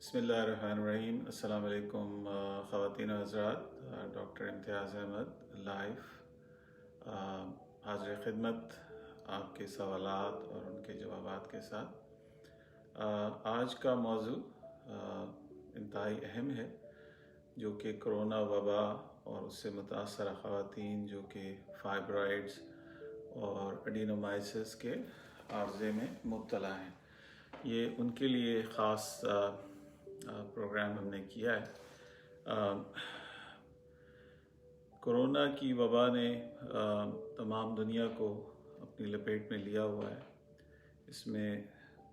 بسم اللہ الرحمن الرحیم۔ السلام علیکم خواتین و حضرات، ڈاکٹر امتیاز احمد لائف حاضر خدمت آپ کے سوالات اور ان کے جوابات کے ساتھ۔ آج کا موضوع انتہائی اہم ہے، جو کہ کرونا وبا اور اس سے متاثرہ خواتین جو کہ فائبرائڈز اور اڈینومائسس کے عارضے میں مبتلا ہیں۔ یہ ان کے لیے خاص پروگرام ہم نے کیا ہے۔ کرونا کی وبا نے تمام دنیا کو اپنی لپیٹ میں لیا ہوا ہے۔ اس میں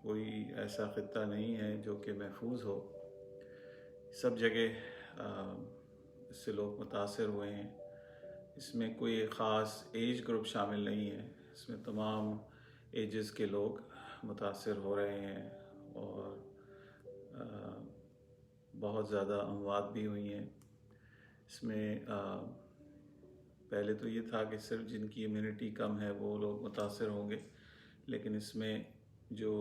کوئی ایسا خطہ نہیں ہے جو کہ محفوظ ہو، سب جگہ اس سے لوگ متاثر ہوئے ہیں۔ اس میں کوئی خاص ایج گروپ شامل نہیں ہے، اس میں تمام ایجز کے لوگ متاثر ہو رہے ہیں اور بہت زیادہ اموات بھی ہوئی ہیں۔ اس میں پہلے تو یہ تھا کہ صرف جن کی امیونٹی کم ہے وہ لوگ متاثر ہوں گے، لیکن اس میں جو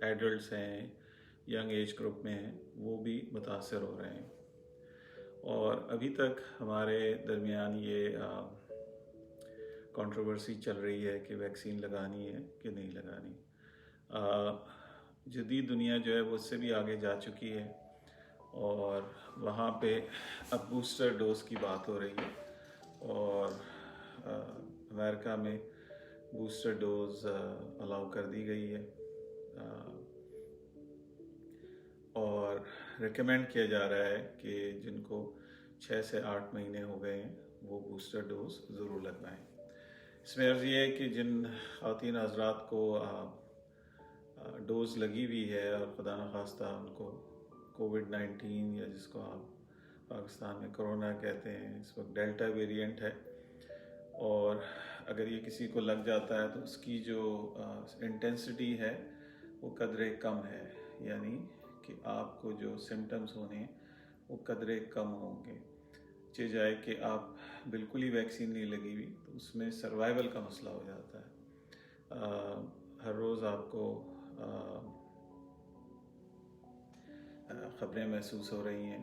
ایڈلٹس ہیں، ینگ ایج گروپ میں ہیں، وہ بھی متاثر ہو رہے ہیں۔ اور ابھی تک ہمارے درمیان یہ کنٹروورسی چل رہی ہے کہ ویکسین لگانی ہے کہ نہیں لگانی۔ جدید دنیا جو ہے وہ اس سے بھی آگے جا چکی ہے، اور وہاں پہ اب بوسٹر ڈوز کی بات ہو رہی ہے، اور امریکہ میں بوسٹر ڈوز الاؤ کر دی گئی ہے، اور ریکمینڈ کیا جا رہا ہے کہ جن کو 6 سے 8 مہینے ہو گئے ہیں وہ بوسٹر ڈوز ضرور لگوائیں۔ اس میں عرض یہ ہے کہ جن خواتین حضرات کو ڈوز لگی ہوئی ہے اور خدا نخواستہ ان کو کووڈ-19 یا جس کو آپ پاکستان میں کرونا کہتے ہیں، اس وقت ڈیلٹا ویرینٹ ہے، اور اگر یہ کسی کو لگ جاتا ہے تو اس کی جو انٹینسٹی ہے وہ قدرے کم ہے، یعنی کہ آپ کو جو سمٹمز ہونے ہیں وہ قدرے کم ہوں گے۔ چاہے جائے کہ آپ بالکل ہی ویکسین نہیں لگی ہوئی تو اس میں سروائیول کا مسئلہ ہو جاتا ہے۔ ہر روز آپ کو خبریں محسوس ہو رہی ہیں،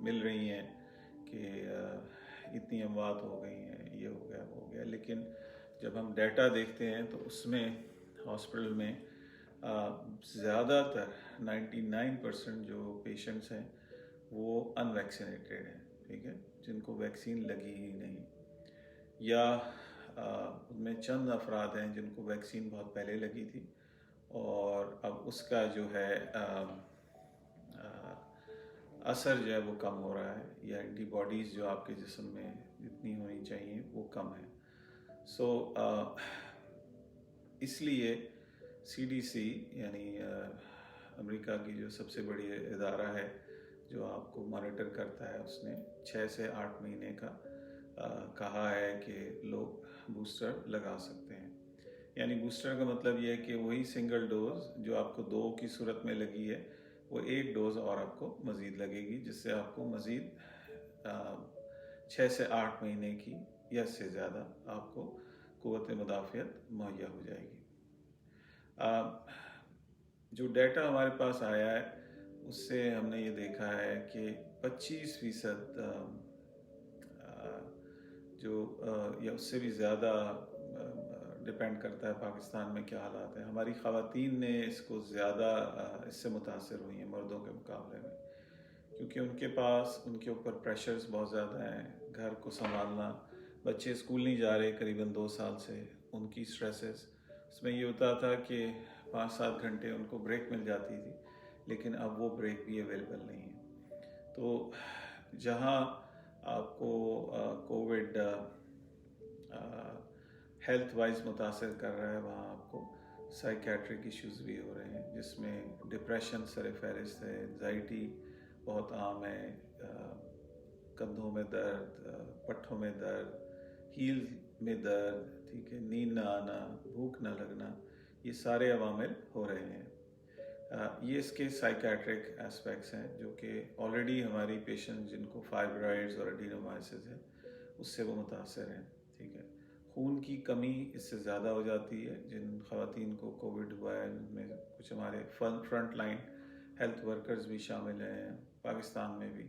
مل رہی ہیں کہ اتنی اموات ہو گئی ہیں، یہ ہو گیا وہ ہو گیا، لیکن جب ہم ڈیٹا دیکھتے ہیں تو اس میں ہاسپٹل میں زیادہ تر 99% جو پیشنٹس ہیں وہ ان ویکسینیٹڈ ہیں، ٹھیک ہے، جن کو ویکسین لگی ہی نہیں، یا ان میں چند افراد ہیں جن کو ویکسین بہت پہلے لگی تھی اور اب اس کا جو ہے اثر جو ہے وہ کم ہو رہا ہے، یا اینٹی باڈیز جو آپ کے جسم میں جتنی ہونی چاہیے وہ کم ہے۔ اس لیے CDC یعنی امریکہ کی جو سب سے بڑی ادارہ ہے جو آپ کو مانیٹر کرتا ہے، اس نے 6 سے 8 مہینے کا کہا ہے کہ لوگ بوسٹر لگا سکتے ہیں۔ یعنی بوسٹر کا مطلب یہ ہے کہ وہی سنگل ڈوز جو آپ کو 2 کی صورت میں لگی ہے وہ 1 ڈوز اور آپ کو مزید لگے گی، جس سے آپ کو مزید 6 سے 8 مہینے کی یا اس سے زیادہ آپ کو قوت مدافعت مہیا ہو جائے گی۔ جو ڈیٹا ہمارے پاس آیا ہے اس سے ہم نے یہ دیکھا ہے کہ 25% جو یا اس سے بھی زیادہ ڈپینڈ کرتا ہے پاکستان میں کیا حالات ہیں، ہماری خواتین نے اس کو زیادہ اس سے متاثر ہوئی ہیں مردوں کے مقابلے میں، کیونکہ ان کے پاس ان کے اوپر پریشرز بہت زیادہ ہیں، گھر کو سنبھالنا، بچے اسکول نہیں جا رہے قریباً 2 سال سے، ان کی سٹریسز، اس میں یہ ہوتا تھا کہ 5-7 گھنٹے ان کو بریک مل جاتی تھی، لیکن اب وہ بریک بھی اویلیبل نہیں ہے۔ تو جہاں آپ کو کووڈ ہیلتھ وائز متاثر کر رہا ہے، وہاں آپ کو سائیکیٹرک ایشوز بھی ہو رہے ہیں، جس میں ڈپریشن سر فہرست ہے، انزائٹی بہت عام ہے، کندھوں میں درد، پٹھوں میں درد، ہیل میں درد، ٹھیک ہے، نیند نہ آنا، بھوک نہ لگنا، یہ سارے عوامل ہو رہے ہیں۔ یہ اس کے سائیکیٹرک اسپیکٹس ہیں جو کہ آلریڈی ہماری پیشنٹ جن کو فائبرائڈز اور اڈینومائسس ہے اس سے وہ متاثر ہیں، ٹھیک ہے۔ خون کی کمی اس سے زیادہ ہو جاتی ہے، جن خواتین کو کووڈ ہوا ہے ان میں کچھ ہمارے فرنٹ لائن ہیلتھ ورکرز بھی شامل ہیں، پاکستان میں بھی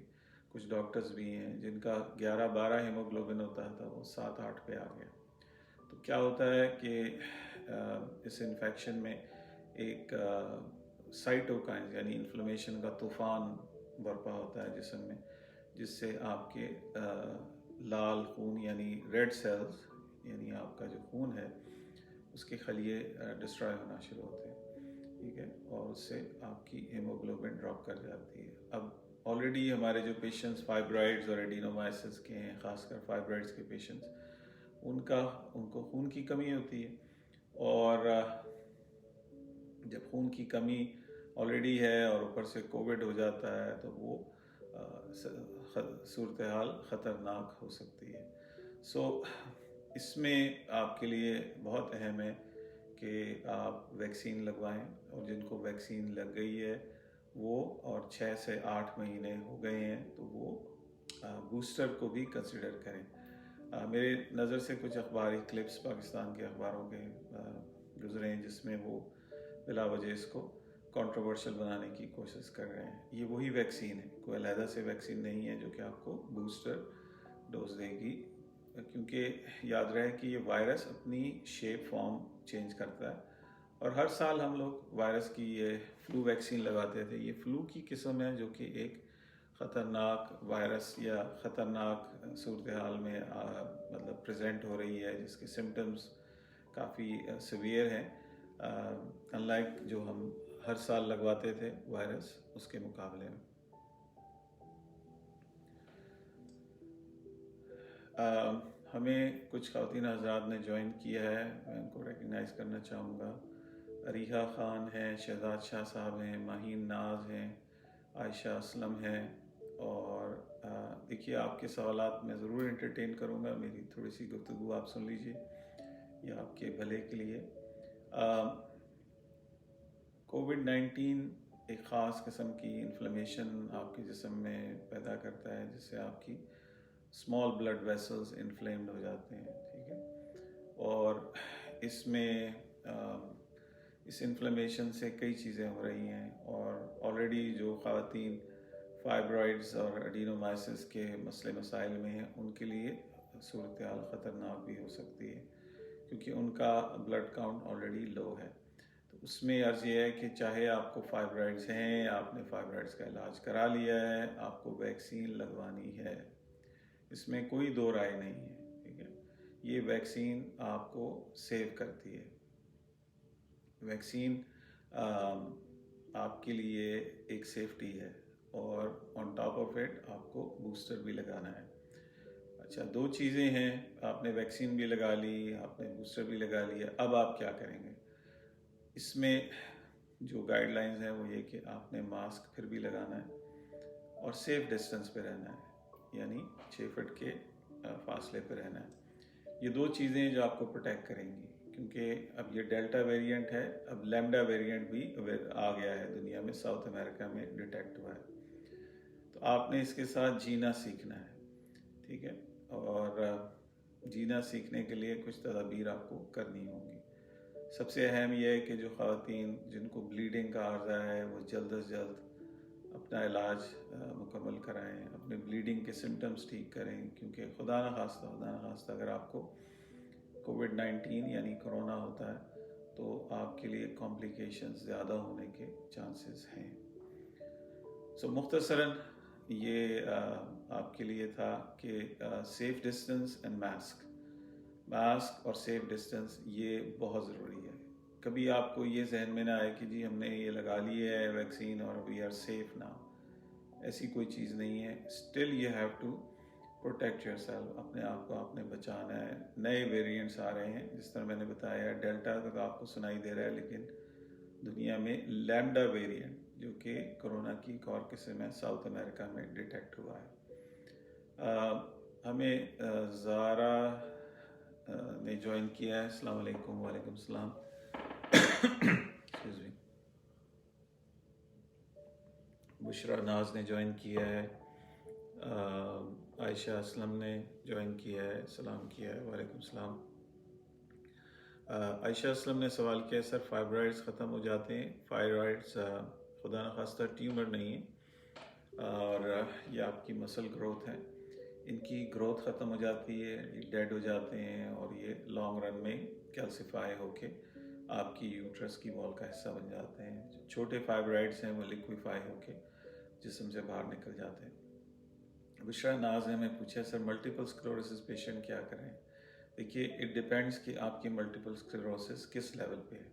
کچھ ڈاکٹرز بھی ہیں جن کا 11-12 ہیموگلوبن ہوتا تھا وہ 7-8 پہ آ گیا۔ تو کیا ہوتا ہے کہ اس انفیکشن میں ایک سائٹوکائنز یعنی انفلیمیشن کا طوفان برپا ہوتا ہے جسم میں، جس سے آپ کے لال خون یعنی ریڈ سیلز یعنی آپ کا جو خون ہے اس کے خلیے ڈسٹرائے ہونا شروع ہوتے ہیں، ٹھیک ہے، اور اس سے آپ کی ہیموگلوبن ڈراپ کر جاتی ہے۔ اب آلریڈی ہمارے جو پیشنٹس فائبرائڈز اور ایڈینومائسس کے ہیں، خاص کر فائبرائڈز کے پیشنٹس، ان کو خون کی کمی ہوتی ہے، اور جب خون کی کمی آلریڈی ہے اور اوپر سے کووڈ ہو جاتا ہے تو وہ صورتحال خطرناک ہو سکتی ہے۔ اس میں آپ کے لیے بہت اہم ہے کہ آپ ویکسین لگوائیں، اور جن کو ویکسین لگ گئی ہے وہ اور 6 سے 8 مہینے ہو گئے ہیں تو وہ بوسٹر کو بھی کنسیڈر کریں۔ میرے نظر سے کچھ اخباری کلپس پاکستان کے اخباروں کے گزرے ہیں جس میں وہ بلا وجہ اس کو کنٹروورشل بنانے کی کوشش کر رہے ہیں۔ یہ وہی ویکسین ہے، کوئی علیحدہ سے ویکسین نہیں ہے جو کہ آپ کو بوسٹر ڈوز دے گی، کیونکہ یاد رہے کہ یہ وائرس اپنی شیپ فارم چینج کرتا ہے، اور ہر سال ہم لوگ وائرس کی یہ فلو ویکسین لگاتے تھے۔ یہ فلو کی قسم ہے جو کہ ایک خطرناک وائرس یا خطرناک صورتحال میں مطلب پریزنٹ ہو رہی ہے، جس کے سمٹمز کافی سیویئر ہیں، ان لائک جو ہم ہر سال لگواتے تھے وائرس اس کے مقابلے میں۔ ہمیں کچھ خواتین حضرات نے جوائن کیا ہے، میں ان کو ریکگنائز کرنا چاہوں گا۔ عریحہ خان ہیں، شہزاد شاہ صاحب ہیں، ماہین ناز ہیں، عائشہ اسلم ہیں، اور دیکھیے آپ کے سوالات میں ضرور انٹرٹین کروں گا، میری تھوڑی سی گفتگو آپ سن لیجئے، یہ آپ کے بھلے کے لیے۔ کووڈ-19 ایک خاص قسم کی انفلیمیشن آپ کے جسم میں پیدا کرتا ہے، جس سے آپ کی اسمال بلڈ ویسلز انفلیمڈ ہو جاتے ہیں، ٹھیک ہے، اور اس میں اس انفلیمیشن سے کئی چیزیں ہو رہی ہیں، اور آلریڈی جو خواتین فائبرائڈز اور ایڈینومائسس کے مسائل میں ہیں ان کے لیے صورتحال خطرناک بھی ہو سکتی ہے، کیونکہ ان کا بلڈ کاؤنٹ آلریڈی لو ہے۔ تو اس میں عرض یہ ہے کہ چاہے آپ کو فائبرائڈز ہیں، آپ نے فائبرائڈز کا علاج کرا لیا ہے، آپ کو ویکسین لگوانی ہے، اس میں کوئی دو رائے نہیں ہے، ٹھیک ہے، یہ ویکسین آپ کو سیو کرتی ہے۔ ویکسین آپ کے لیے ایک سیفٹی ہے، اور آن ٹاپ آف اٹ آپ کو بوسٹر بھی لگانا ہے۔ اچھا، دو چیزیں ہیں، آپ نے ویکسین بھی لگا لی، آپ نے بوسٹر بھی لگا لیا، اب آپ کیا کریں گے؟ اس میں جو گائیڈ لائنز ہیں وہ یہ کہ آپ نے ماسک پھر بھی لگانا ہے، اور سیف ڈسٹنس پہ رہنا ہے، یعنی 6 فٹ کے فاصلے پہ رہنا ہے۔ یہ دو چیزیں جو آپ کو پروٹیکٹ کریں گی، کیونکہ اب یہ ڈیلٹا ویریئنٹ ہے، اب لیمڈا ویریئنٹ بھی آ گیا ہے دنیا میں، ساؤتھ امریکہ میں ڈیٹیکٹ ہوا ہے، تو آپ نے اس کے ساتھ جینا سیکھنا ہے، ٹھیک ہے، اور جینا سیکھنے کے لیے کچھ تدابیر آپ کو کرنی ہوں گی۔ سب سے اہم یہ ہے کہ جو خواتین جن کو بلیڈنگ کا عارضہ ہے وہ جلد از جلد اپنا علاج مکمل کرائیں، اپنے بلیڈنگ کے سمٹمز ٹھیک کریں، کیونکہ خدا نخواستہ اگر آپ کو کووڈ-19 یعنی کرونا ہوتا ہے تو آپ کے لیے کمپلیکیشنز زیادہ ہونے کے چانسز ہیں۔ مختصراً یہ آپ کے لیے تھا کہ سیف ڈسٹنس اینڈ ماسک اور سیف ڈسٹنس یہ بہت ضروری ہے۔ کبھی آپ کو یہ ذہن میں نہ آئے کہ جی ہم نے یہ لگا لی ہے ویکسین اور وی آر سیف ناؤ، ایسی کوئی چیز نہیں ہے۔ Still you have to protect yourself, اپنے آپ کو آپ نے بچانا ہے۔ نئے ویریئنٹس آ رہے ہیں، جس طرح میں نے بتایا ڈیلٹا کا تو آپ کو سنائی دے رہا ہے، لیکن دنیا میں لیمڈا ویریئنٹ جو کہ کرونا کی ایک اور قسم ہے، ساؤتھ امریکہ میں ڈیٹیکٹ ہوا ہے۔ ہمیں زارا نے جوائن کیا ہے، السلام علیکم۔ وعلیکم السلام۔ بشرا ناز نے جوائن کیا ہے، عائشہ اسلم نے جوائن کیا ہے، سلام کیا ہے، وعلیکم السلام۔ عائشہ اسلم نے سوال کیا ہے، سر فائبرائڈز ختم ہو جاتے ہیں؟ فائبرائڈز خدا نخواستہ ٹیومر نہیں ہے، اور یہ آپ کی مسل گروتھ ہے. ان کی گروتھ ختم ہو جاتی ہے، یہ ڈیڈ ہو جاتے ہیں، اور یہ لانگ رن میں کیلسیفائی ہو کے آپ کی یوٹرس کی وال کا حصہ بن جاتے ہیں. چھوٹے فائبرائڈس ہیں وہ لیکویفائی ہو کے جسم سے باہر نکل جاتے ہیں. بشرا ناز نے ہمیں پوچھا سر ملٹیپل اسکلروسس پیشنٹ کیا کریں؟ دیکھیے اٹ ڈیپینڈس کہ آپ کی ملٹیپل اسکلروسس کس لیول پہ ہے،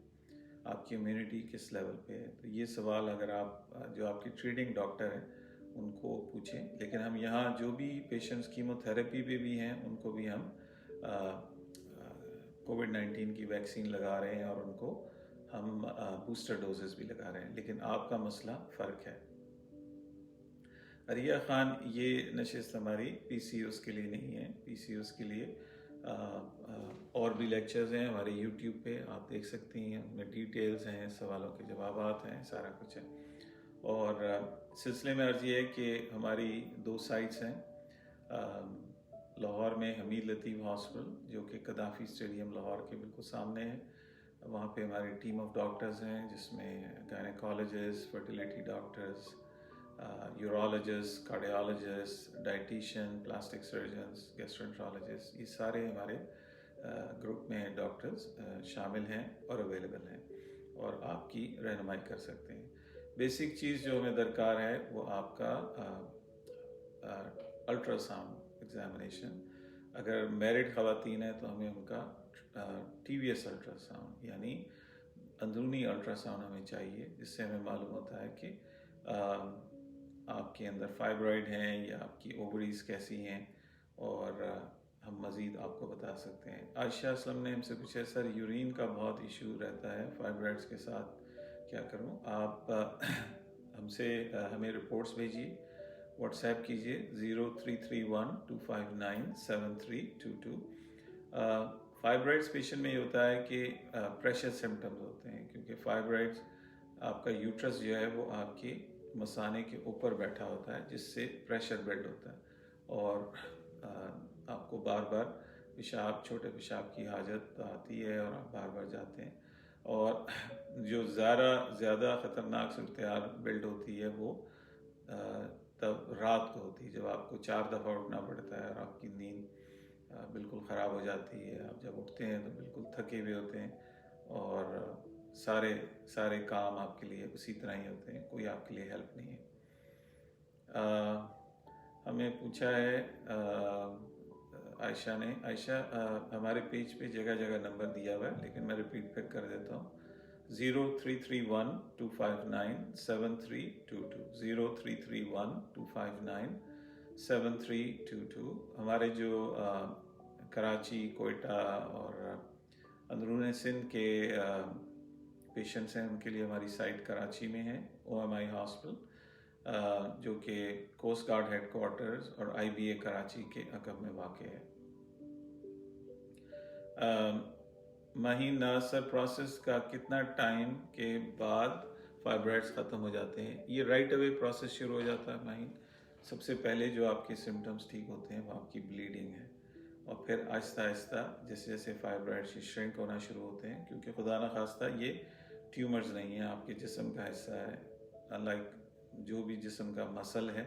آپ کی امیونٹی کس لیول پہ ہے. تو یہ سوال اگر آپ جو آپ کی ٹریٹنگ ڈاکٹر ہیں ان کو پوچھیں. لیکن ہم یہاں جو بھی پیشنٹس کیموتھراپی پہ بھی ہیں ان کو بھی ہم کووڈ-19 کی ویکسین لگا رہے ہیں، اور ان کو ہم بوسٹر ڈوزز بھی لگا رہے ہیں. لیکن آپ کا مسئلہ فرق ہے. عریہ خان، یہ نشست ہماری پی سی اوز کے لیے نہیں ہے. پی سی اوز کے لیے اور بھی لیکچرز ہیں ہمارے یوٹیوب پہ، آپ دیکھ سکتی ہیں. ان میں ڈیٹیلز ہیں، سوالوں کے جوابات ہیں، سارا کچھ ہے. اور سلسلے میں عرض یہ ہے کہ ہماری 2 سائٹس ہیں. لاہور میں حمید لطیف ہاسپٹل جو کہ قذافی اسٹیڈیم لاہور کے بالکل سامنے ہے. وہاں پہ ہماری ٹیم آف ڈاکٹرز ہیں جس میں gynaecologist, fertility doctors, urologist, cardiologist, dietitian, plastic surgeons, gastroenterologist, یہ سارے ہمارے گروپ میں ڈاکٹرز شامل ہیں اور اویلیبل ہیں، اور آپ کی رہنمائی کر سکتے ہیں. بیسک چیز جو ہمیں درکار ہے وہ آپ کا الٹرا ساؤنڈ ایگزامینیشن. اگر میرڈ خواتین ہیں تو ہمیں ان کا T V S ultra sound یعنی اندرونی الٹرا ساؤنڈ ہمیں چاہیے، جس سے ہمیں معلوم ہوتا ہے کہ آپ کے اندر فائبرائڈ ہیں یا آپ کی اووریز کیسی ہیں، اور ہم مزید آپ کو بتا سکتے ہیں. عائشہ اسلم نے ہم سے پوچھا سر یورین کا بہت ایشو رہتا ہے فائبرائڈس کے ساتھ، کیا کروں؟ آپ ہمیں رپورٹس بھیجیے، واٹس ایپ کیجیے 0331-259-7322. فائبرائڈس پیشنٹ میں یہ ہوتا ہے کہ پریشر سمٹمز ہوتے ہیں، کیونکہ فائبرائڈس آپ کا یوٹرس جو ہے وہ آپ کی مثانے کے اوپر بیٹھا ہوتا ہے، جس سے پریشر بلڈ ہوتا ہے، اور آپ کو بار بار چھوٹے پیشاب کی حاجت آتی ہے، اور آپ بار بار جاتے ہیں. اور جو زیادہ خطرناک صورتحال بلڈ ہوتی ہے وہ تب رات کو ہوتی ہے، جب آپ کو 4 دفعہ اٹھنا پڑتا ہے اور آپ کی نیند بالکل خراب ہو جاتی ہے. آپ جب اٹھتے ہیں تو بالکل تھکے ہوئے ہوتے ہیں، اور سارے کام آپ کے لیے اسی طرح ہی ہوتے ہیں، کوئی آپ کے لیے ہیلپ نہیں ہے. ہمیں پوچھا ہے عائشہ نے، ہمارے پیج پہ جگہ جگہ نمبر دیا ہوا ہے، لیکن میں ریپیٹ پک کر دیتا ہوں 0331-259-7322 0331-259-7322. ہمارے جو کراچی، کوئٹہ اور اندرون سندھ کے پیشنٹس ہیں ان کے لیے ہماری سائٹ کراچی میں ہے، OMI ہاسپٹل، جو کہ کوسٹ گارڈ ہیڈ کوارٹرز اور IBA کراچی کے عقب میں واقع ہے. مہین ناصر، پروسیس کا کتنا ٹائم کے بعد فائبرائڈس ختم ہو جاتے ہیں؟ یہ رائٹ اوے پروسیس شروع ہو جاتا ہے مہین. سب سے پہلے جو آپ کے سمٹمز ٹھیک ہوتے ہیں وہ آپ کی بلیڈنگ ہے، اور پھر آہستہ آہستہ جیسے جیسے فائبرائڈس شرنک ہونا شروع ہوتے ہیں، کیونکہ خدا نخواستہ یہ ٹیومرز نہیں ہیں، آپ کے جسم کا حصہ ہے. لائک جو بھی جسم کا مسل ہے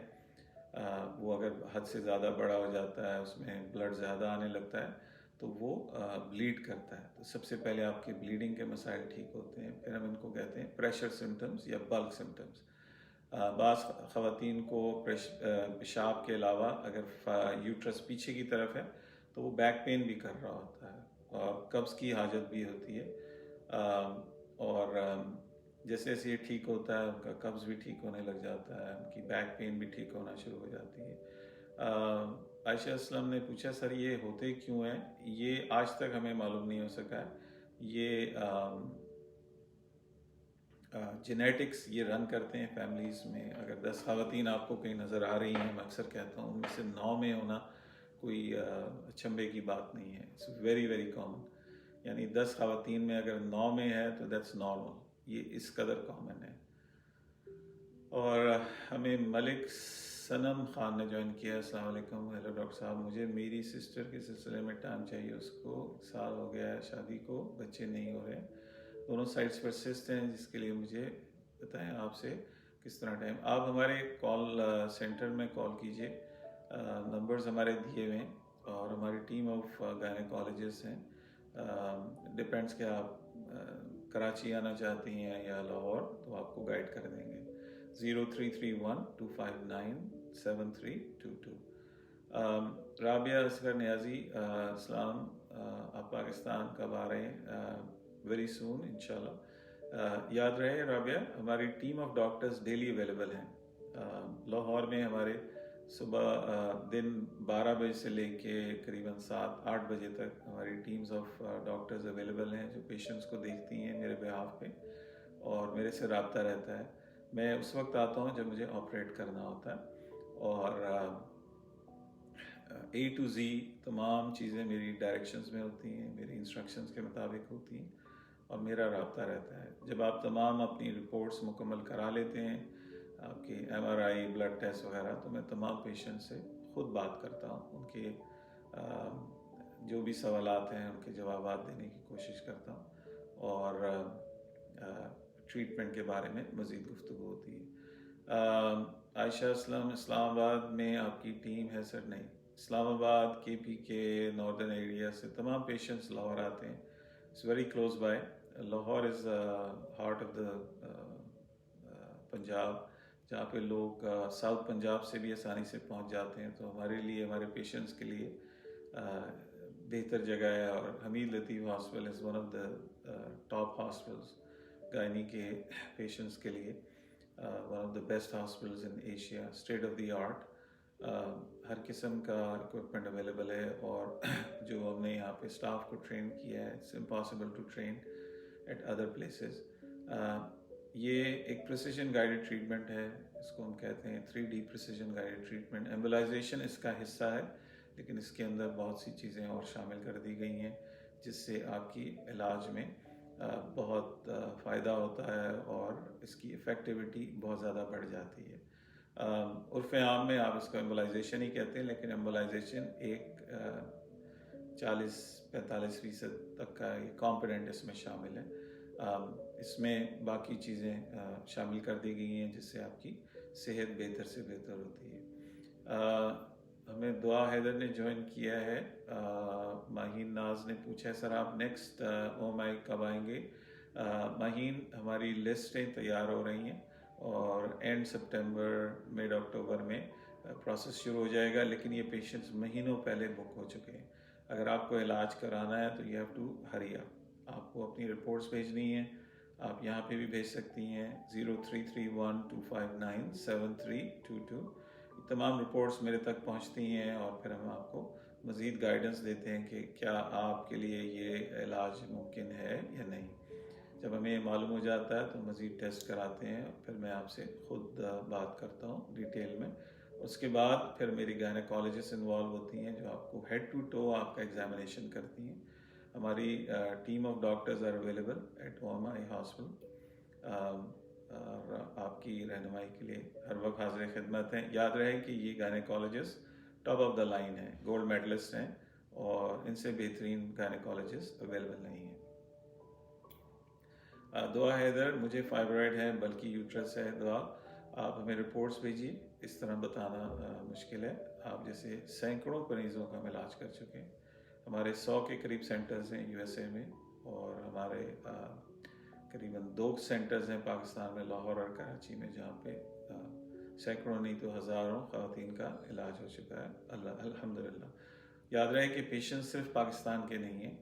وہ اگر حد سے زیادہ بڑا ہو جاتا ہے، اس میں بلڈ زیادہ آنے لگتا ہے تو وہ بلیڈ کرتا ہے. تو سب سے پہلے آپ کے بلیڈنگ کے مسائل ٹھیک ہوتے ہیں، پھر ہم ان کو کہتے ہیں پریشر سمٹمز یا بلک سمٹمز. بعض خواتین کو پیشاب کے علاوہ اگر یوٹرس پیچھے کی طرف ہے تو وہ بیک پین بھی کر رہا ہوتا ہے، اور قبض کی حاجت بھی ہوتی ہے، اور جیسے جیسے یہ ٹھیک ہوتا ہے ان کا قبض بھی ٹھیک ہونے لگ جاتا ہے، ان کی بیک پین بھی ٹھیک ہونا شروع ہو جاتی ہے. عائشہ اسلم نے پوچھا سر یہ ہوتے کیوں ہیں؟ یہ آج تک ہمیں معلوم نہیں ہو سکا ہے. یہ جینیٹکس یہ رن کرتے ہیں فیملیز میں. اگر 10 خواتین آپ کو کہیں نظر آ رہی ہیں، میں اکثر کہتا ہوں ان میں سے 9 میں ہونا کوئی اچنبے کی بات نہیں ہے. It's very very common. یعنی 10 خواتین میں اگر 9 میں ہے تو دیٹس نارمل. یہ اس قدر کامن ہے. اور ہمیں ملک سنم خان نے جوائن کیا. السلام علیکم. ہیلو ڈاکٹر صاحب، مجھے میری سسٹر کے سلسلے میں ٹائم چاہیے. اس کو 1 سال ہو گیا ہے شادی کو، بچے نہیں ہو رہے، دونوں سائڈس پر سسٹ ہیں، جس کے لیے مجھے بتائیں آپ سے کس طرح ٹائم. آپ ہمارے کال سینٹر میں کال کیجیے. نمبرز ہمارے دیے ہوئے ہیں اور ہماری ٹیم آف گائنیکالوجسٹ ہیں. ڈپینڈس کہ آپ کراچی آنا چاہتی ہیں یا لاہور تو آپ کو گائیڈ کر دیں گے. 0331-259-7322. رابعہ اصغر نیازی السلام. آپ پاکستان کب آ رہے ہیں؟ ویری سون انشاءاللہ. یاد رہے رابعہ ہماری team of doctors daily available ہیں. لاہور میں ہمارے صبح دن 12 بجے سے لے کے قریباً 7-8 بجے تک ہماری ٹیمز آف ڈاکٹرز اویلیبل ہیں جو پیشنٹس کو دیکھتی ہیں میرے بیہاف پہ اور میرے سے رابطہ رہتا ہے. میں اس وقت آتا ہوں جب مجھے آپریٹ کرنا ہوتا ہے اور A to Z تمام چیزیں میری ڈائریکشنز میں ہوتی ہیں, میری انسٹرکشنز کے مطابق ہوتی ہیں اور میرا رابطہ رہتا ہے. جب آپ تمام اپنی رپورٹس مکمل کرا لیتے ہیں, آپ کی MRI بلڈ ٹیسٹ وغیرہ, تو میں تمام پیشنٹ سے خود بات کرتا ہوں. ان کے جو بھی سوالات ہیں ان کے جوابات دینے کی کوشش کرتا ہوں اور ٹریٹمنٹ کے بارے میں مزید گفتگو ہوتی ہے. عائشہ اسلم اسلام آباد میں آپ کی ٹیم ہے؟ سر نہیں, اسلام آباد KPK ناردرن ایریا سے تمام پیشنٹس لاہور آتے ہیں. It's very close by. Lahore is heart of the Punjab, جہاں پہ لوگ ساؤتھ پنجاب سے بھی آسانی سے پہنچ جاتے ہیں. تو ہمارے لیے, ہمارے پیشنٹس کے لیے بہتر جگہ ہے. اور Hameed Latif hospital is one of the top hospitals gynae کے پیشنٹس کے لیے, one of the best hospitals in Asia, state of the art. ہر قسم کا اکوپمنٹ اویلیبل ہے اور جو ہم نے یہاں پہ اسٹاف کو ٹرین کیا ہے, it's impossible to train at other places. یہ ایک پریسیجن گائیڈڈ ٹریٹمنٹ ہے, اس کو ہم کہتے ہیں 3D پریسیجن گائیڈڈ ٹریٹمنٹ. ایمبولائزیشن اس کا حصہ ہے لیکن اس کے اندر بہت سی چیزیں اور شامل کر دی گئی ہیں جس سے آپ کی علاج میں بہت فائدہ ہوتا ہے اور اس کی افیکٹیوٹی بہت زیادہ بڑھ جاتی ہے. عرف عام میں آپ اس کو ایمبولائزیشن ہی کہتے ہیں لیکن ایمبولائزیشن ایک 40-45% تک کا یہ کمپوننٹ اس میں شامل ہے. اس میں باقی چیزیں شامل کر دی گئی ہیں جس سے آپ کی صحت بہتر سے بہتر ہوتی ہے. ہمیں دعا حیدر نے جوائن کیا ہے. ماہین ناز نے پوچھا ہے سر آپ نیکسٹ OMI کب آئیں گے؟ ماہین, ہماری لسٹیں تیار ہو رہی ہیں اور اینڈ سپٹمبر مڈ اکتوبر میں پروسیس شروع ہو جائے گا, لیکن یہ پیشنٹس مہینوں پہلے بک ہو چکے ہیں. اگر آپ کو علاج کرانا ہے تو یو ہیو ٹو ہری اپ. آپ کو اپنی رپورٹس بھیجنی ہیں, آپ یہاں پہ بھی بھیج سکتی ہیں 0331-259-7322. تمام رپورٹس میرے تک پہنچتی ہیں اور پھر ہم آپ کو مزید گائیڈنس دیتے ہیں کہ کیا آپ کے لیے یہ علاج ممکن ہے یا نہیں. جب ہمیں معلوم ہو جاتا ہے تو مزید ٹیسٹ کراتے ہیں, پھر میں آپ سے خود بات کرتا ہوں ڈیٹیل میں. اس کے بعد پھر میری گائنیکالوجسٹ انوالو ہوتی ہیں جو آپ کو ہیڈ ٹو ٹو آپ کا ایگزامینیشن کرتی ہیں. ہماری team of doctors are available at OMI hospital اور آپ کی رہنمائی کے لیے ہر وقت حاضر خدمت ہیں. یاد رہے کہ یہ gynaecologist top of the line ہیں, گولڈ میڈلسٹ ہیں اور ان سے بہترین گائنیکالوجسٹ اویلیبل نہیں ہیں. دعا حیدر, مجھے فائبرائڈ ہے بلکہ یوٹرس ہے. دعا آپ ہمیں رپورٹس بھیجیے, اس طرح بتانا مشکل ہے. آپ جیسے سینکڑوں مریضوں کا ہم علاج کر چکے ہیں. ہمارے 100 کے قریب سینٹرز ہیں USA میں اور ہمارے قریباً 2 سینٹرز ہیں پاکستان میں, لاہور اور کراچی میں, جہاں پہ سینکڑوں نہیں تو ہزاروں خواتین کا علاج ہو چکا ہے الحمدللہ. یاد رہے کہ پیشنٹ صرف پاکستان کے نہیں ہیں,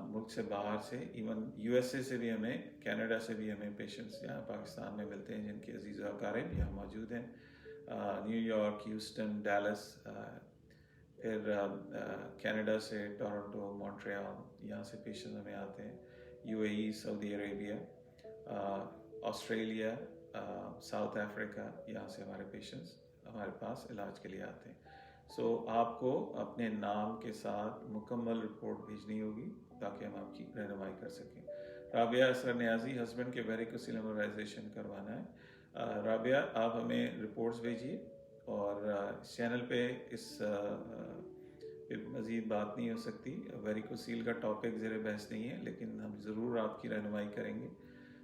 ملک سے باہر سے, ایون USA سے بھی ہمیں, کینیڈا سے بھی ہمیں پیشنٹس یہاں پاکستان میں ملتے ہیں جن کے عزیز و اقارب یہاں موجود ہیں. نیو یارک, ہیوسٹن, ڈیلس, پھر کینیڈا سے ٹورنٹو, مونٹریال, یہاں سے پیشنٹ ہمیں آتے ہیں. UAE, سعودی عربیہ, آسٹریلیا, ساؤتھ افریقہ, یہاں سے ہمارے پیشنٹس ہمارے پاس علاج کے لیے آتے ہیں. سو آپ کو اپنے نام کے ساتھ مکمل رپورٹ بھیجنی ہوگی تاکہ ہم آپ کی رہنمائی کر سکیں. رابعہ اصغر نیازی, ہسبینڈ کے ویریکوسیل ایمبولائزیشن کروانا ہے. رابعہ, آپ ہمیں رپورٹس بھیجیے اور اس چینل پہ اس پہ مزید بات نہیں ہو سکتی. ویریکوسیل کا ٹاپک زیر بحث نہیں ہے لیکن ہم ضرور آپ کی رہنمائی کریں گے.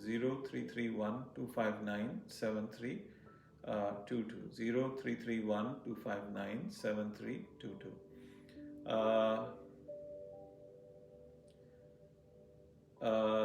0331259732 0331259732।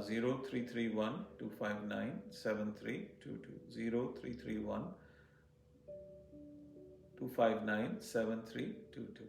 0331259732 0331259732।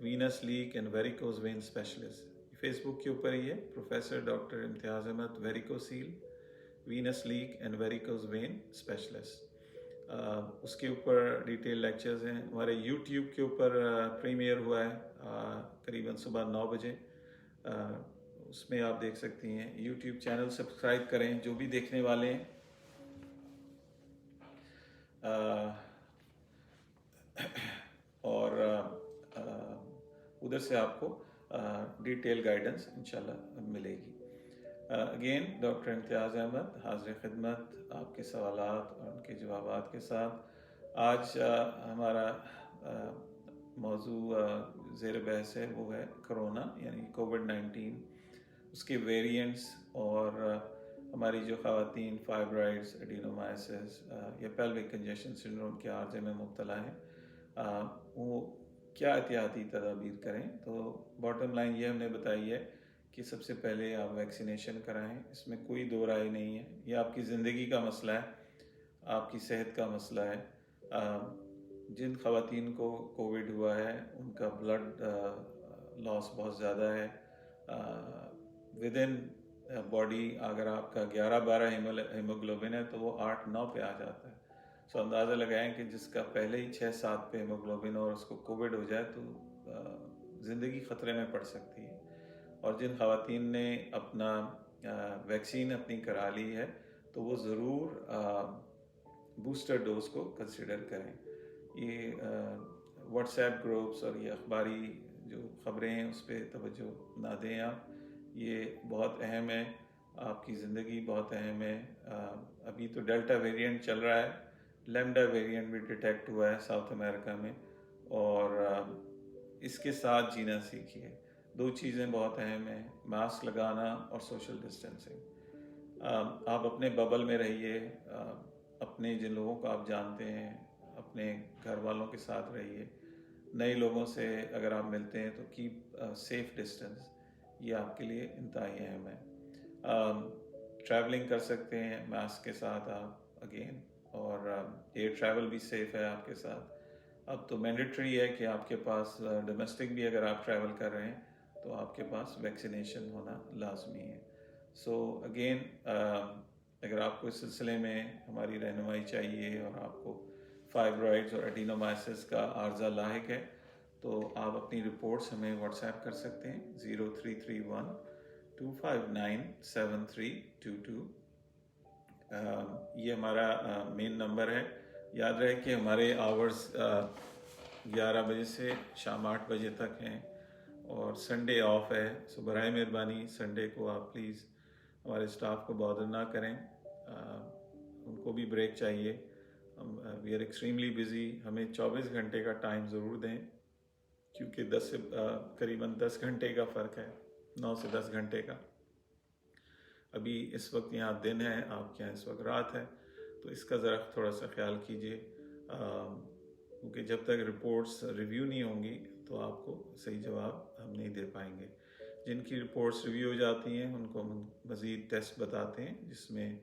Venous leak and varicose vein specialist. Facebook کے اوپر ہی ہے, professor doctor Imtiaz Ahmed varicocele venous leak and varicose vein specialist. اس کے اوپر ڈیٹیل لیکچرز ہیں. ہمارے یوٹیوب کے اوپر پریمیئر ہوا ہے قریباً صبح 9 بجے. اس میں آپ دیکھ سکتی ہیں. یوٹیوب چینل سبسکرائب کریں جو بھی دیکھنے والے ہیں. اور ادھر سے آپ کو ڈیٹیل گائیڈنس انشاءاللہ ملے گی. اگین ڈاکٹر امتیاز احمد حاضر خدمت آپ کے سوالات اور ان کے جوابات کے ساتھ. آج ہمارا موضوع زیر بحث ہے, وہ ہے کرونا یعنی کووڈ-19, اس کے ویریئنٹس اور ہماری جو خواتین فائبرائڈس, ایڈینومائسس یا پیلوک کنجیشن سنڈروم کے عارضے میں مبتلا ہیں, وہ کیا احتیاطی تدابیر کریں. تو باٹم لائن یہ ہم نے بتائی ہے کہ سب سے پہلے آپ ویکسینیشن کرائیں. اس میں کوئی دو رائے نہیں ہے. یہ آپ کی زندگی کا مسئلہ ہے, آپ کی صحت کا مسئلہ ہے. جن خواتین کو کووڈ ہوا ہے ان کا بلڈ لاس بہت زیادہ ہے. ود ان باڈی اگر آپ کا 11-12 ہیموگلوبن ہے تو وہ 8-9 پہ آ جاتا ہے. سو اندازہ لگائیں کہ جس کا پہلے ہی 6-7 پہ ہیموگلوبن اور اس کو کووڈ ہو جائے تو زندگی خطرے میں پڑ سکتی ہے. اور جن خواتین نے اپنا ویکسین اپنی کرا لی ہے تو وہ ضرور بوسٹر ڈوز کو کنسیڈر کریں. یہ واٹس ایپ گروپس اور یہ اخباری جو خبریں ہیں اس پہ توجہ نہ دیں آپ. یہ بہت اہم ہے, آپ کی زندگی بہت اہم ہے. ابھی تو ڈیلٹا ویریئنٹ چل رہا ہے, لیمڈا ویریئنٹ بھی ڈیٹیکٹ ہوا ہے ساؤتھ امریکہ میں, اور اس کے ساتھ جینا سیکھیے. 2 چیزیں بہت اہم ہیں, ماسک لگانا اور سوشل ڈسٹینسنگ. آپ اپنے ببل میں رہیے, اپنے جن لوگوں کو آپ جانتے ہیں اپنے گھر والوں کے ساتھ رہیے. نئے لوگوں سے اگر آپ ملتے ہیں تو کیپ سیف ڈسٹینس, یہ آپ کے لیے انتہائی اہم ہے. ٹریولنگ کر سکتے ہیں ماسک کے ساتھ آپ اگین, اور ایئر ٹریول بھی سیف ہے آپ کے ساتھ. اب تو مینڈیٹری ہے کہ آپ کے پاس ڈومیسٹک بھی اگر آپ ٹریول کر رہے ہیں تو آپ کے پاس ویکسینیشن ہونا لازمی ہے. سو اگین اگر آپ کو اس سلسلے میں ہماری رہنمائی چاہیے اور آپ کو فائبرائڈز اور ایڈینومائسس کا عارضہ لاحق ہے تو آپ اپنی رپورٹس ہمیں واٹس ایپ کر سکتے ہیں 0331-259-7322. یہ ہمارا مین نمبر ہے. یاد رہے کہ ہمارے آورز 11 بجے سے شام 8 بجے تک ہیں اور سنڈے آف ہے. سو برائے مہربانی سنڈے کو آپ پلیز ہمارے اسٹاف کو بادر نہ کریں, ان کو بھی بریک چاہیے. We are extremely busy. ہمیں 24 گھنٹے کا ٹائم ضرور دیں کیونکہ قریباً 10 گھنٹے کا فرق ہے, 9 سے 10 گھنٹے کا. ابھی اس وقت یہاں دن ہے, آپ کے یہاں اس وقت رات ہے, تو اس کا ذرا تھوڑا سا خیال کیجیے, کیونکہ جب تک رپورٹس ریویو نہیں ہوں گی تو آپ کو صحیح جواب ہم نہیں دے پائیں گے. جن کی رپورٹس ریویو ہو جاتی ہیں ان کو ہم مزید ٹیسٹ بتاتے ہیں جس میں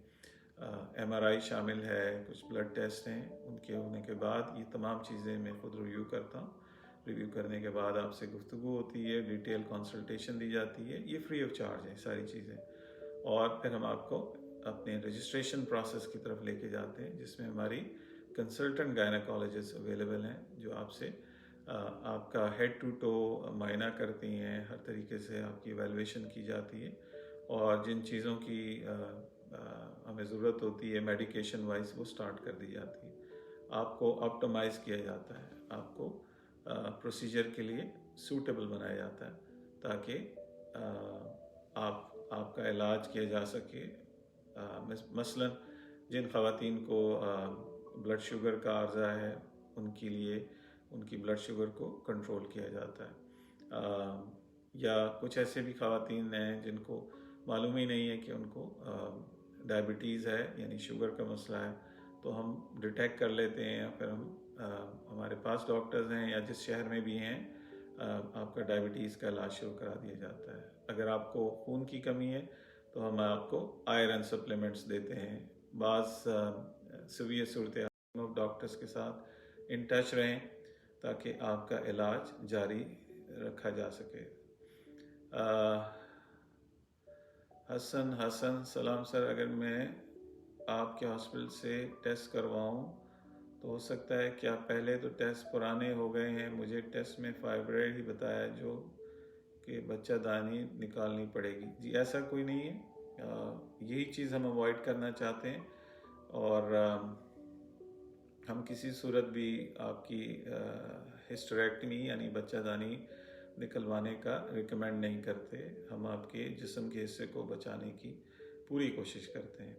ایم آر آئی شامل ہے, کچھ بلڈ ٹیسٹ ہیں. ان کے ہونے کے بعد یہ تمام چیزیں میں خود ریویو کرتا ہوں. ریویو کرنے کے بعد آپ سے گفتگو ہوتی ہے, ڈیٹیل کنسلٹیشن دی جاتی ہے. یہ فری آف چارج ہے ساری چیزیں. اور پھر ہم آپ کو اپنے رجسٹریشن پروسیس کی طرف لے کے جاتے ہیں جس میں ہماری کنسلٹنٹ گائنیکالوجسٹ اویلیبل ہیں جو آپ سے آپ کا ہیڈ ٹو ٹو معائنہ کرتی ہیں. ہر طریقے سے آپ کی ایویلویشن کی جاتی ہے اور جن چیزوں کی ہمیں ضرورت ہوتی ہے میڈیکیشن وائز وہ سٹارٹ کر دی جاتی ہے. آپ کو آپٹمائز کیا جاتا ہے, آپ کو پروسیجر کے لیے سوٹیبل بنایا جاتا ہے تاکہ آپ کا علاج کیا جا سکے. مثلا جن خواتین کو بلڈ شوگر کا عارضہ ہے ان کے لیے ان کی بلڈ شوگر کو کنٹرول کیا جاتا ہے, یا کچھ ایسے بھی خواتین ہیں جن کو معلوم ہی نہیں ہے کہ ان کو ڈائبٹیز ہے یعنی شوگر کا مسئلہ ہے, تو ہم ڈیٹیکٹ کر لیتے ہیں. پھر ہمارے پاس ڈاکٹرز ہیں یا جس شہر میں بھی ہیں آپ کا ڈائبٹیز کا علاج شروع کرا دیا جاتا ہے. اگر آپ کو خون کی کمی ہے تو ہم آپ کو آئرن سپلیمنٹس دیتے ہیں. بعض سویہ صورتحال ڈاکٹرز کے ساتھ ان ٹچ رہیں تاکہ آپ کا علاج جاری رکھا جا سکے. حسن سلام سر، اگر میں آپ کے ہاسپٹل سے ٹیسٹ کرواؤں تو ہو سکتا ہے کیا پہلے تو ٹیسٹ پرانے ہو گئے ہیں؟ مجھے ٹیسٹ میں فائبرائڈ ہی بتایا جو کہ بچہ دانی نکالنی پڑے گی. جی ایسا کوئی نہیں ہے، یہی چیز ہم اوائڈ کرنا چاہتے ہیں، اور ہم کسی صورت بھی آپ کی ہسٹریکٹمی یعنی بچہ دانی نکلوانے کا ریکمینڈ نہیں کرتے. ہم آپ کے جسم کے حصے کو بچانے کی پوری کوشش کرتے ہیں.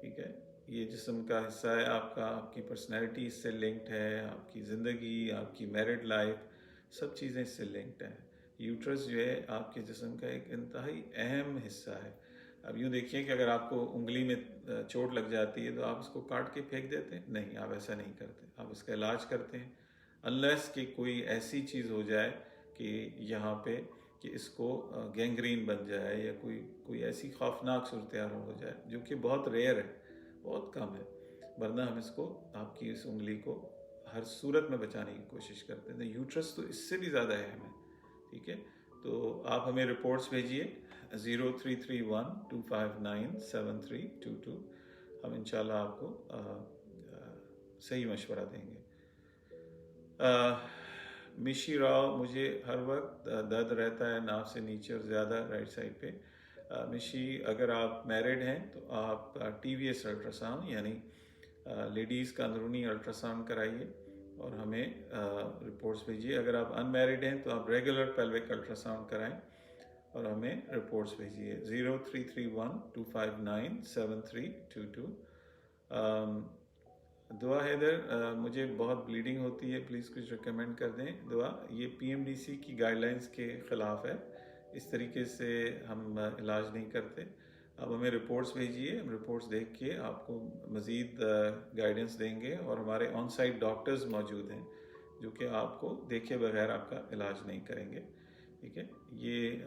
ٹھیک ہے، یہ جسم کا حصہ ہے آپ کا، آپ کی پرسنالٹی اس سے لنکڈ ہے، آپ کی زندگی، آپ کی میرڈ لائف، سب چیزیں اس سے لنکڈ ہیں. یوٹرس جو ہے آپ کے جسم کا ایک انتہائی اہم حصہ ہے. اب یوں دیکھیے کہ اگر آپ کو انگلی میں چوٹ لگ جاتی ہے تو آپ اس کو کاٹ کے پھینک دیتے ہیں؟ نہیں، آپ ایسا نہیں کرتے، آپ اس کا علاج کرتے ہیں. انلیس کہ کوئی ایسی چیز ہو جائے کہ یہاں پہ کہ اس کو گینگرین بن جائے یا کوئی ایسی خوفناک صورتحال ہو جائے، جو کہ بہت ریئر ہے، بہت کم ہے، ورنہ ہم اس کو آپ کی اس انگلی کو ہر صورت میں بچانے کی کوشش کرتے ہیں. یوٹرس تو اس سے بھی زیادہ اہم ہے. ٹھیک ہے، تو آپ ہمیں رپورٹس بھیجیے 0331-259-7322. ہم انشاءاللہ آپ کو صحیح مشورہ دیں گے. مشی راؤ، مجھے ہر وقت درد رہتا ہے ناف سے نیچے اور زیادہ رائٹ سائڈ پہ. مشی، اگر آپ میرڈ ہیں تو آپ ٹی وی ایس الٹراساؤنڈ یعنی لیڈیز کا اندرونی الٹراساؤنڈ کرائیے اور ہمیں رپورٹس بھیجیے. اگر آپ ان میرڈ ہیں تو آپ ریگولر پیلوک الٹراساؤنڈ کرائیں اور ہمیں رپورٹس بھیجیے 0331-259-7322. دعا حیدر، مجھے بہت بلیڈنگ ہوتی ہے، پلیز کچھ ریکمینڈ کر دیں. دعا، یہ PMDC کی گائیڈ لائنس کے خلاف ہے، اس طریقے سے ہم علاج نہیں کرتے. اب ہمیں رپورٹس بھیجیے، ہم رپورٹس دیکھ کے آپ کو مزید گائیڈنس دیں گے، اور ہمارے آن سائٹ ڈاکٹرز موجود ہیں جو کہ آپ کو دیکھے بغیر آپ کا علاج نہیں کریں گے. ٹھیک ہے، یہ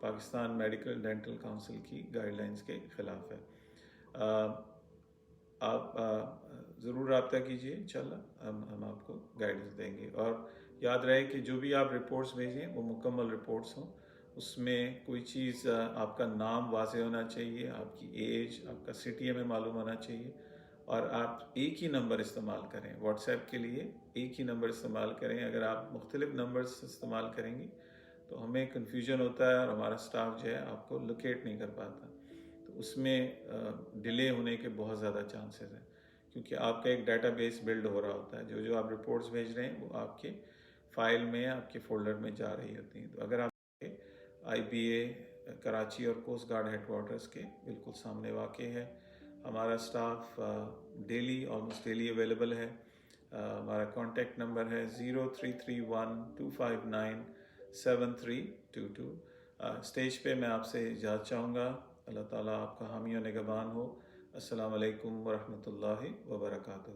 پاکستان میڈیکل ڈینٹل کونسل کی گائیڈ لائنس کے خلاف ہے. آپ ضرور رابطہ کیجیے، انشاءاللہ ہم آپ کو گائیڈنس دیں گے. اور یاد رہے کہ جو بھی آپ رپورٹس بھیجیں وہ مکمل رپورٹس ہوں، اس میں کوئی چیز آپ کا نام واضح ہونا چاہیے، آپ کی ایج، آپ کا سٹی ہمیں معلوم ہونا چاہیے، اور آپ ایک ہی نمبر استعمال کریں. واٹس ایپ کے لیے ایک ہی نمبر استعمال کریں. اگر آپ مختلف نمبرز استعمال کریں گے تو ہمیں کنفیوژن ہوتا ہے اور ہمارا سٹاف جو ہے آپ کو لوکیٹ نہیں کر پاتا، تو اس میں ڈیلے ہونے کے بہت زیادہ چانسز ہیں، کیونکہ آپ کا ایک ڈیٹا بیس بلڈ ہو رہا ہوتا ہے. جو آپ رپورٹس بھیج رہے ہیں وہ آپ کے فائل میں، آپ کے فولڈر میں جا رہی ہوتی ہیں. تو اگر آپ IBA کراچی اور کوسٹ گارڈ ہیڈ کوارٹرز کے بالکل سامنے واقع ہے. ہمارا سٹاف آلموسٹ ڈیلی اویلیبل ہے. ہمارا کانٹیکٹ نمبر ہے 0331-259-7322. اسٹیج پہ میں آپ سے اجازت چاہوں گا. اللہ تعالیٰ آپ کا حامی و نگہبان ہو. السلام علیکم ورحمۃ اللہ وبرکاتہ.